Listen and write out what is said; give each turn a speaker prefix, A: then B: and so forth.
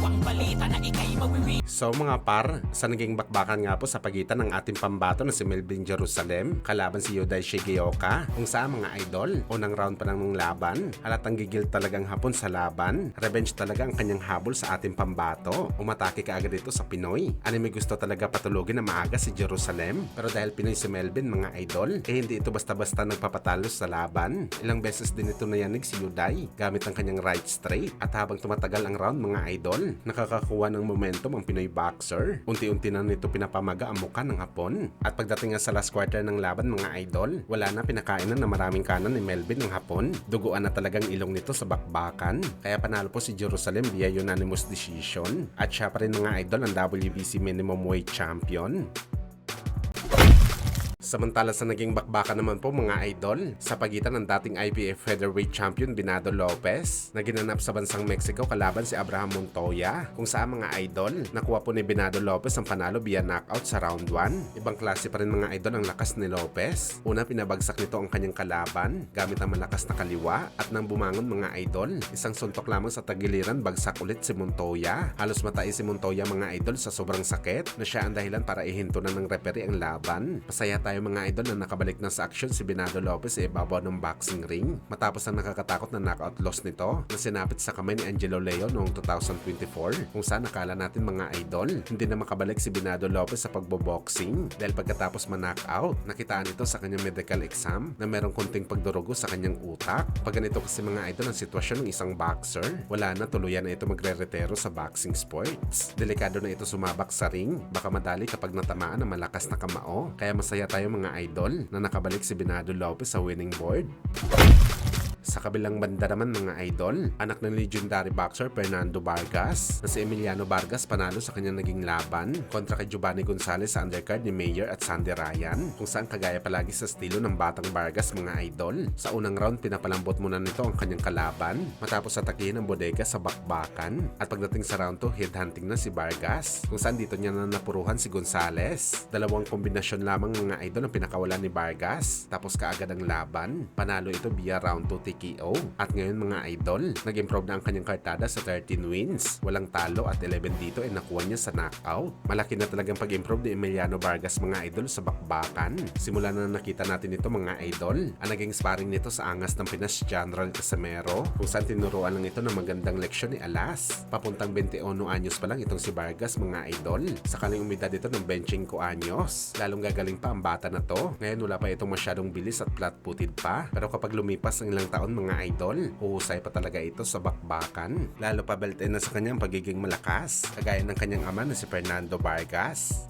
A: ang balita na ikay mawiwi.
B: So mga par, sa naging bakbakan nga po sa pagitan ng ating pambato na si Melvin Jerusalem kalaban si Yuday Shigeoka, kung saan mga idol, unang round pa lang ng laban, halatang gigil talagang hapon sa laban, revenge talaga ang kanyang habol sa ating pambato, umatake ka agad dito sa Pinoy. May gusto talaga patulogin na maaga si Jerusalem, pero dahil Pinoy si Melvin mga idol, hindi ito basta-basta nagpapatalo sa laban. Ilang beses din ito nayanig si Yuday gamit ang kanyang right straight, at habang tumatagal ang round mga idol, nakakakuha ng momentum ang Pinoy boxer. Unti-unti na nito pinapamaga ang mukha ng hapon. At pagdating nga sa last quarter ng laban mga idol, wala na, pinakainan na maraming kanan ni Melvin ng hapon. Duguan na talagang ilong nito sa bakbakan. Kaya panalo po si Jerusalem via unanimous decision. At siya pa rin mga idol ang WBC minimum weight champion. Samantala sa naging bakbakan naman po mga idol, sa pagitan ng dating IBF featherweight champion Binado Lopez na ginanap sa bansang Mexico kalaban si Abraham Montoya, kung saan mga idol, nakuha po ni Binado Lopez ang panalo via knockout sa round 1. Ibang klase pa rin mga idol ang lakas ni Lopez. Una, pinabagsak nito ang kanyang kalaban gamit ang malakas na kaliwa, at nang bumangon mga idol, isang suntok lamang sa tagiliran, bagsak ulit si Montoya. Halos matay si Montoya mga idol sa sobrang sakit na siya ang dahilan para ihinto na ng referee ang laban. Pasaya tayo mga idol na nakabalik na sa aksyon si Binado Lopez sa ibabaw ng boxing ring matapos ang nakakatakot na knockout loss nito na sinapit sa kamay ni Angelo Leo noong 2024, kung saan nakala natin mga idol hindi na makabalik si Binado Lopez sa pagboboxing dahil pagkatapos ma-knockout, nakitaan ito sa kanyang medical exam na merong konting pagdurugo sa kanyang utak. Pag ganito kasi mga idol ang sitwasyon ng isang boxer, wala na, tuluyan na ito magre-retiro sa boxing sports. Delikado na ito sumabak sa ring, baka madali kapag natamaan ng malakas na kamao. Kaya masaya tayo mga idol na nakabalik si Binado Lopez sa winning board. Sa kabilang banda naman mga idol, anak ng legendary boxer Fernando Vargas na si Emiliano Vargas panalo sa kanyang naging laban kontra kay Giovanni Gonzalez sa undercard ni Mayer at Sandy Ryan, kung saan kagaya palagi sa estilo ng batang Vargas mga idol. Sa unang round, pinapalambot muna nito ang kanyang kalaban matapos atakihin ng bodega sa bakbakan, at pagdating sa round 2, headhunting na si Vargas, kung saan dito niya na napuruhan si Gonzalez. Dalawang kombinasyon lamang mga idol ang pinakawalan ni Vargas, tapos kaagad ang laban. Panalo ito via round 2 TKO. At ngayon mga idol, nag-improve na ang kanyang kartada sa 13 wins. Walang talo at 11 dito ay nakuha niya sa knockout. Malaki na talagang pag-improve ni Emiliano Vargas mga idol sa bakbakan. Simula na nakita natin ito mga idol, ang naging sparring nito sa angas ng Pinas General Casimero, kung saan tinuruan lang ito ng magandang leksyon ni Alas. Papuntang 21 anyos pa lang itong si Vargas mga idol. Sakaling umidad dito ng 25 anyos. Lalong gagaling pa ang bata na to. Ngayon wala pa itong masyadong bilis at flat-footed pa. Pero kapag lumipas ang ilang taon mga idol, uhusay pa talaga ito sa bakbakan. Lalo pa built-in na sa kanyang pagiging malakas, kagaya ng kanyang ama na si Fernando Vargas.